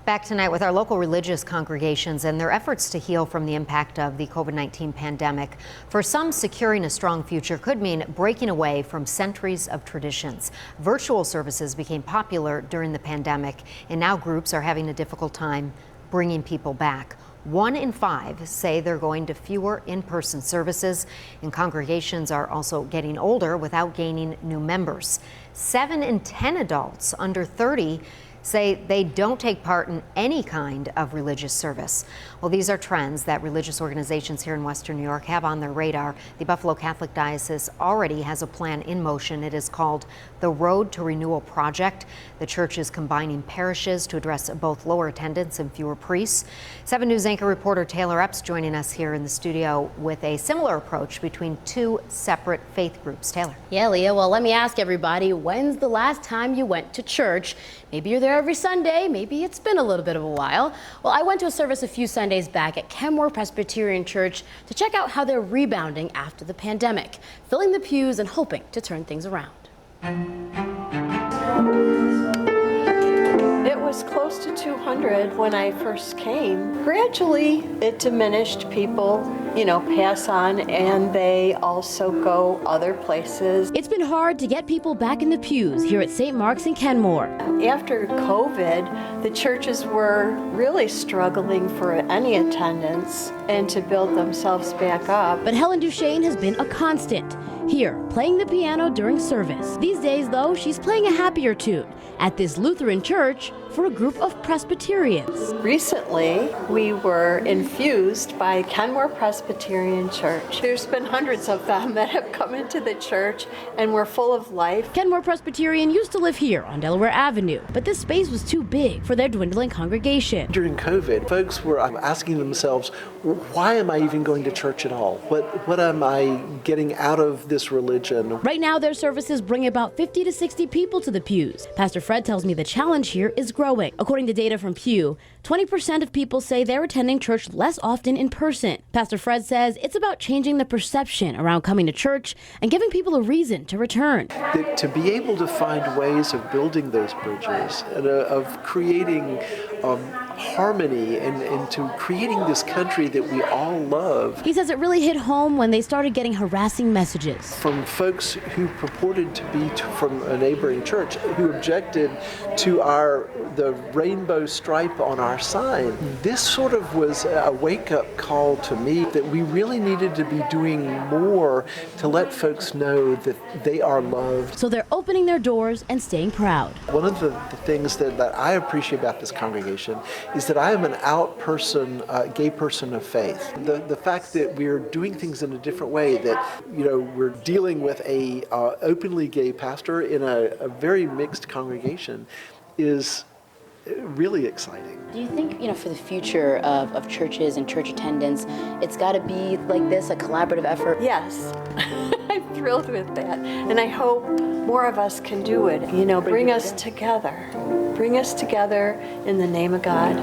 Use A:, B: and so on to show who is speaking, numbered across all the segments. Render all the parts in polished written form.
A: Back tonight with our local religious congregations and their efforts to heal from the impact of the COVID-19 pandemic. For some, securing a strong future could mean breaking away from centuries of traditions. Virtual services became popular during the pandemic, and now groups are having a difficult time bringing people back. 1 in 5 say they're going to fewer in-person services, and congregations are also getting older without gaining new members. 7 in 10 adults under 30 say they don't take part in any kind of religious service. Well, these are trends that religious organizations here in Western New York have on their radar. The Buffalo Catholic Diocese already has a plan in motion. It is called the Road to Renewal Project. The church is combining parishes to address both lower attendance and fewer priests. 7 News anchor reporter Taylor Epps joining us here in the studio with a similar approach between 2 separate faith groups. Taylor.
B: Yeah, Leah, well, let me ask everybody, when's the last time you went to church? Maybe you're there every Sunday, maybe it's been a little bit of a while. Well, I went to a service a few Sundays back at Kenmore Presbyterian Church to check out how they're rebounding after the pandemic, filling the pews and hoping to turn things around.
C: It was close to 200 when I first came. Gradually, it diminished. People, pass on, and they also go other places.
B: It's been hard to get people back in the pews here at St. Mark's in Kenmore.
C: After COVID, the churches were really struggling for any attendance and to build themselves back up.
B: But Helen Duchesne has been a constant, here playing the piano during service. These days, though, she's playing a happier tune at this Lutheran church for a group of Presbyterians.
C: Recently, we were infused by Kenmore Presbyterian Church. There's been hundreds of them that have come into the church and we're full of life.
B: Kenmore Presbyterian used to live here on Delaware Avenue, but this space was too big for their dwindling congregation.
D: During COVID, folks were asking themselves, why am I even going to church at all? What am I getting out of this religion?
B: Right now, their services bring about 50 to 60 people to the pews. Pastor Fred tells me the challenge here is growing. According to data from Pew, 20% of people say they're attending church less often in person. Pastor Fred says it's about changing the perception around coming to church and giving people a reason to return.
D: To be able to find ways of building those bridges and of creating harmony and to creating this country that we all love.
B: He says it really hit home when they started getting harassing messages
D: from folks who purported to be from a neighboring church who objected to the rainbow stripe on our sign. This sort of was a wake-up call to me that we really needed to be doing more to let folks know that they are loved.
B: So they're opening their doors and staying proud.
D: One of the things that I appreciate about this congregation is that I am an out person, gay person of faith. The fact that we're doing things in a different way, that we're dealing with a openly gay pastor in a very mixed congregation is really exciting.
B: Do you think, for the future of churches and church attendance, it's got to be like this, a collaborative effort?
C: Yes. I'm thrilled with that. And I hope more of us can do it. Bring us together. Bring us together in the name of God.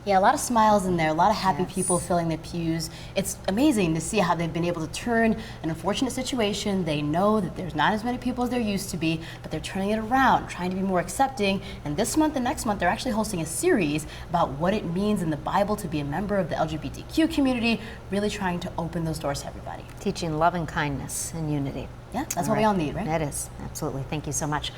B: Yeah, a lot of smiles in there, a lot of happy people filling the pews. It's amazing to see how they've been able to turn an unfortunate situation. They know that there's not as many people as there used to be, but they're turning it around, trying to be more accepting. And this month and next month, they're actually hosting a series about what it means in the Bible to be a member of the LGBTQ community, really trying to open those doors to everybody.
A: Teaching love and kindness and unity.
B: Yeah, that's what we all need, right?
A: That is, absolutely. Thank you so much.